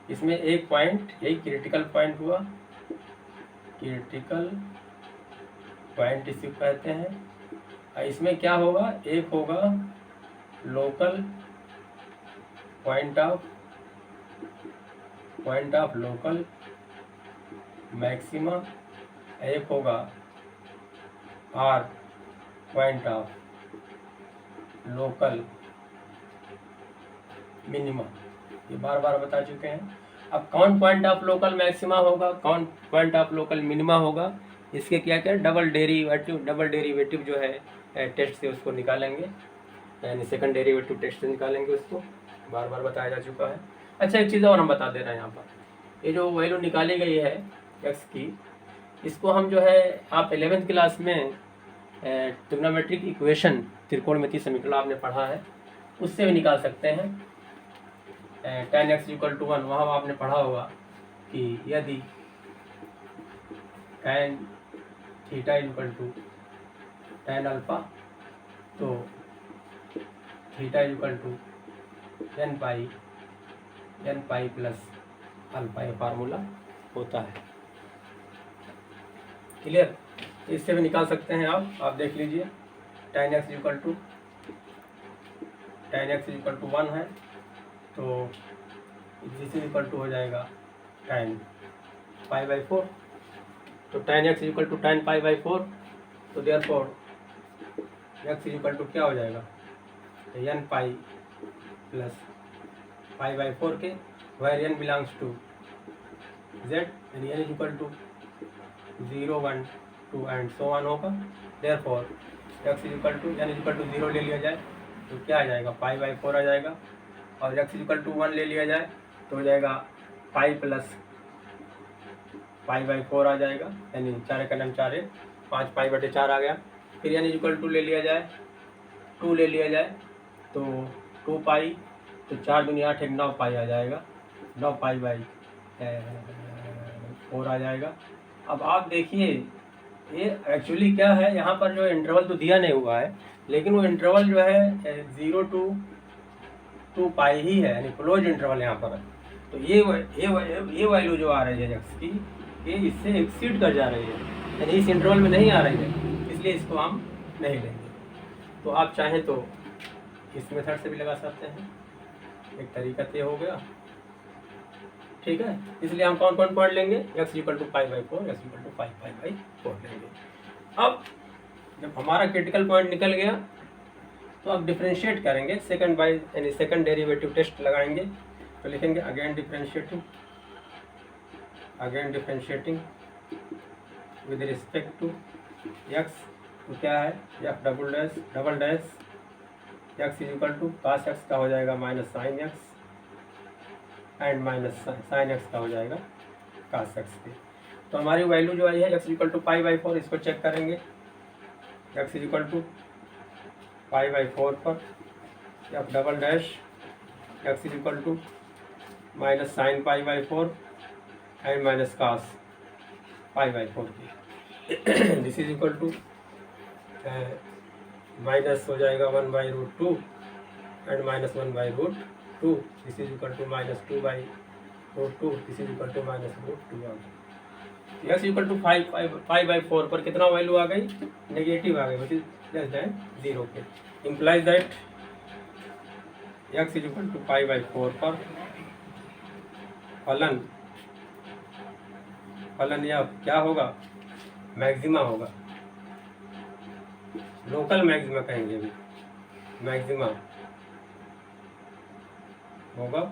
इसमें एक पॉइंट, यही क्रिटिकल पॉइंट हुआ। क्रिटिकल पॉइंट इसी को कहते हैं। और इसमें क्या होगा, एक होगा local point of local maxima, एक होगा आर पॉइंट ऑफ लोकल मिनिमा। ये बार बार बता चुके हैं। अब कौन पॉइंट ऑफ लोकल मैक्सिमा होगा, कौन पॉइंट ऑफ लोकल मिनिमा होगा, इसके क्या क्या डबल डेरिवेटिव जो है टेस्ट से उसको निकालेंगे, यानी सेकंड डेरिवेटिव टेस्ट से निकालेंगे उसको, बार बार बताया जा चुका है। अच्छा, एक चीज़ और हम बता दे रहे हैं यहाँ पर, ये जो वैल्यू निकाली गई है एक्स की, इसको हम जो है, आप 11th क्लास में ट्रिग्नोमेट्रिक इक्वेशन, त्रिकोणमितीय समीकरण आपने पढ़ा है, उससे भी निकाल सकते हैं। tan x = 1, वहाँ आपने पढ़ा होगा कि यदि tan थीटा = tan अल्फा, तो theta = n pi plus alpha, ये फार्मूला होता है। क्लियर? इससे भी निकाल सकते हैं आप देख लीजिए। tan x = 1 है, तो जिस इक्वल टू हो जाएगा tan π/4। तो tan x = tan π/4, तो देयरफॉर x = क्या हो जाएगा, n पाई प्लस π/4 के, where n belongs to z, यानी n = 0, 1, 2 एंड सो ऑन होगा। देयरफॉर x = n = 0 ले लिया जाए तो क्या आ जाएगा, π/4 आ जाएगा, और x = 1 ले लिया जाए तो हो जाएगा पाई प्लस π/4 आ जाएगा, यानी 4 का 4 है, 5 π/4 आ गया। फिर n = ले लिया जाए, 2 ले लिया जाए तो 2 पाई, तो 4 दूनी 8, 9 पाई आ जाएगा, 9 π/4 आ जाएगा। अब आप देखिए, ये एक्चुअली क्या है, यहाँ पर जो इंटरवल तो दिया नहीं हुआ है, लेकिन वो इंटरवल जो है 0 to 2 पाई ही है, यानी क्लोज इंटरवल यहाँ पर है। तो ये वैल्यू जो आ रही है एक्स की, ये इससे एक्सीड कर जा रही है, यानी इस इंटरवल में नहीं आ रही है, इसलिए इसको हम नहीं लेंगे। तो आप चाहें तो इस मेथड से भी लगा सकते हैं, एक तरीका तो ये हो गया, ठीक है। इसलिए हम कौन कौन पॉइंट लेंगे, x = π/4, x = 5 π/4 लेंगे। अब जब हमारा क्रिटिकल पॉइंट निकल गया, तो अब डिफरेंशिएट करेंगे, सेकंड डेरिवेटिव टेस्ट लगाएंगे। तो लिखेंगे again differentiating with respect to x, तो क्या है, f double dash x = cos x का हो जाएगा minus sine x, and minus sine x का हो जाएगा cos x के। तो हमारी वैल्यू जो आई है x = π/4, इसको चेक करेंगे। x = π/4 पर f double dash x = minus sine π/4 and minus cos π/4 की। This is equal to minus हो जाएगा 1/√2 and minus 1/√2, this is equal to minus 2/√2, this is equal to minus √2 आ गया। x = 5/4 पर कितना वैल्यू आ गई, नेगेटिव आ गई, विच इज लेस देन 0 के। इम्प्लाइज दैट x = 5/4 पर फलन या क्या होगा, मैक्सिमा होगा, लोकल मैक्सिमा कहेंगे, अभी मैक्सिमा होगा।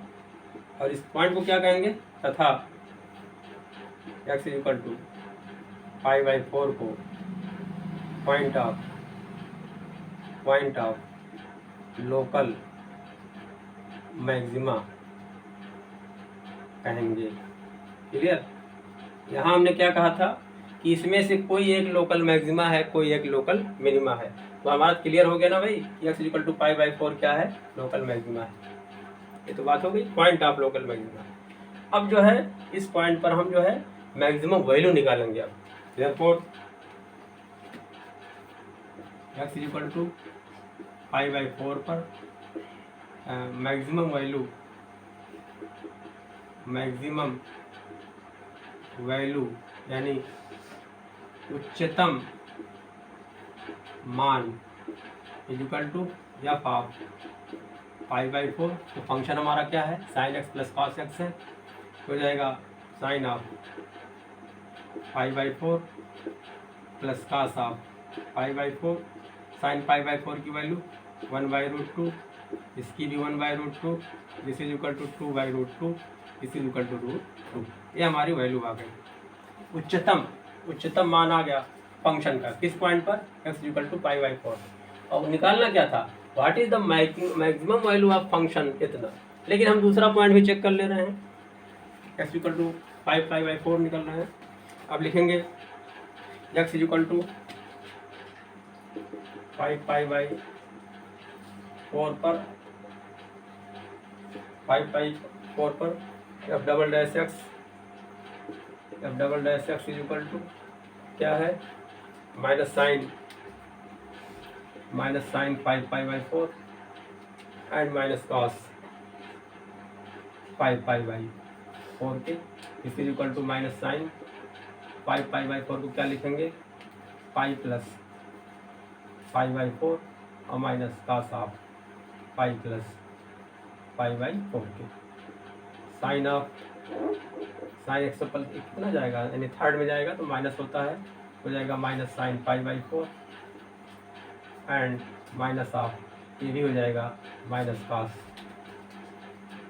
और इस पॉइंट को क्या कहेंगे, तथा x = π/4 को पॉइंट ऑफ लोकल मैक्सिमा कहेंगे। क्लियर? यहाँ हमने क्या कहा था कि इसमें से कोई एक लोकल मैक्सिमा है, कोई एक लोकल मिनिमा है। तो हमारा क्लियर हो गया ना भाई, x = π/4 क्या है, लोकल मैक्सिमा है। ये तो बात हो गई पॉइंट ऑफ लोकल मैक्सिमा। अब जो है इस पॉइंट पर हम जो है मैक्सिमम वैल्यू निकालेंगे। अब देयरफॉर x = π/4 पर मैक्सिमम वैल्यू यानी उच्चतम मान इक्वल टू f ऑफ π/4। तो फंक्शन हमारा क्या है, sin x plus cos x है, हो जाएगा sin of π/4 plus cos of π/4। sin π/4 की वैल्यू 1/√2, इसकी भी 1/√2, this is equal to 2/√2, this is equal to √2। ये हमारी वैल्यू आ गई, उच्चतम मान आ गया फंक्शन का, किस पॉइंट पर, x = π/4। और निकालना क्या था, what is the maximum value of function, इतना। लेकिन हम दूसरा पॉइंट भी चेक कर ले रहे हैं, x इक्वल टू 5 निकल रहा है। अब लिखेंगे x इक्वल टू 5 पर 5 पर f double dash x is equal to क्या है, minus sine 5 and minus cos 5 के, इस is equal to minus sine 5 को क्या लिखेंगे, पाई प्लस 5/4 और माइनस कॉस ऑफ 5 प्लस 5/4 के। साइन x पर कितना जाएगा, यानी थर्ड में जाएगा तो माइनस होता है, हो जाएगा minus sine 5/4 and minus of ये भी हो जाएगा minus cos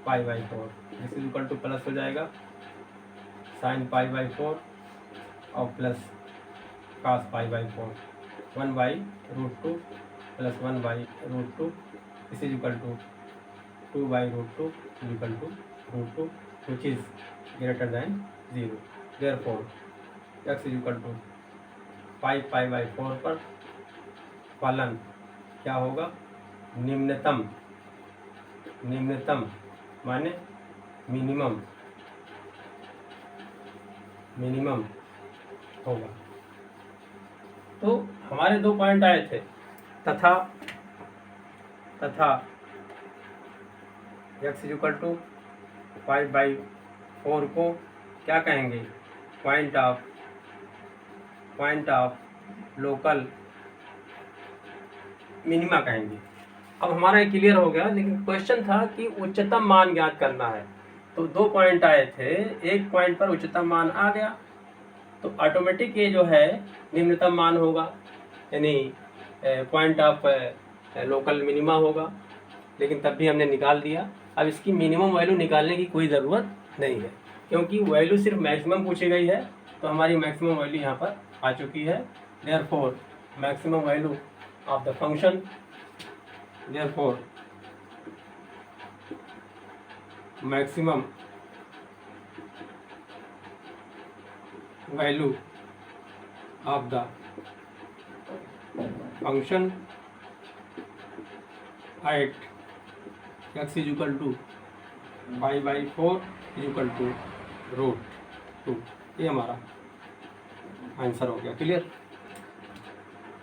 5/4। This is equal to plus हो जाएगा साइन 5/4 और प्लस कॉस 5/4, 1/√2 प्लस 1/√2 इस is equal to 2/√2 is equal to √2 which is greater than 0. Therefore x is equal to 5/4 पर फलन क्या होगा, निम्नतम माने मिनिमम होगा। तो हमारे दो पॉइंट आए थे, तथा x इज इक्वल टू 5/4 को क्या कहेंगे, पॉइंट ऑफ लोकल मिनिमा कहेंगे। अब हमारा ये क्लियर हो गया, लेकिन क्वेश्चन था कि उच्चतम मान ज्ञात करना है। तो दो पॉइंट आए थे, एक पॉइंट पर उच्चतम मान आ गया तो ऑटोमेटिक ये जो है निम्नतम मान होगा, यानी पॉइंट ऑफ लोकल मिनिमा होगा, लेकिन तब भी हमने निकाल दिया। अब इसकी मिनिमम वैल्यू निकालने की कोई ज़रूरत नहीं है, क्योंकि वैल्यू सिर्फ मैक्सिमम पूछी गई है, तो हमारी मैक्सिमम वैल्यू यहाँ पर आ चुकी है। Therefore maximum value of the function, therefore maximum value of the function at x is equal to 5/4 is equal to √2, ये हमारा आंसर हो गया। क्लियर।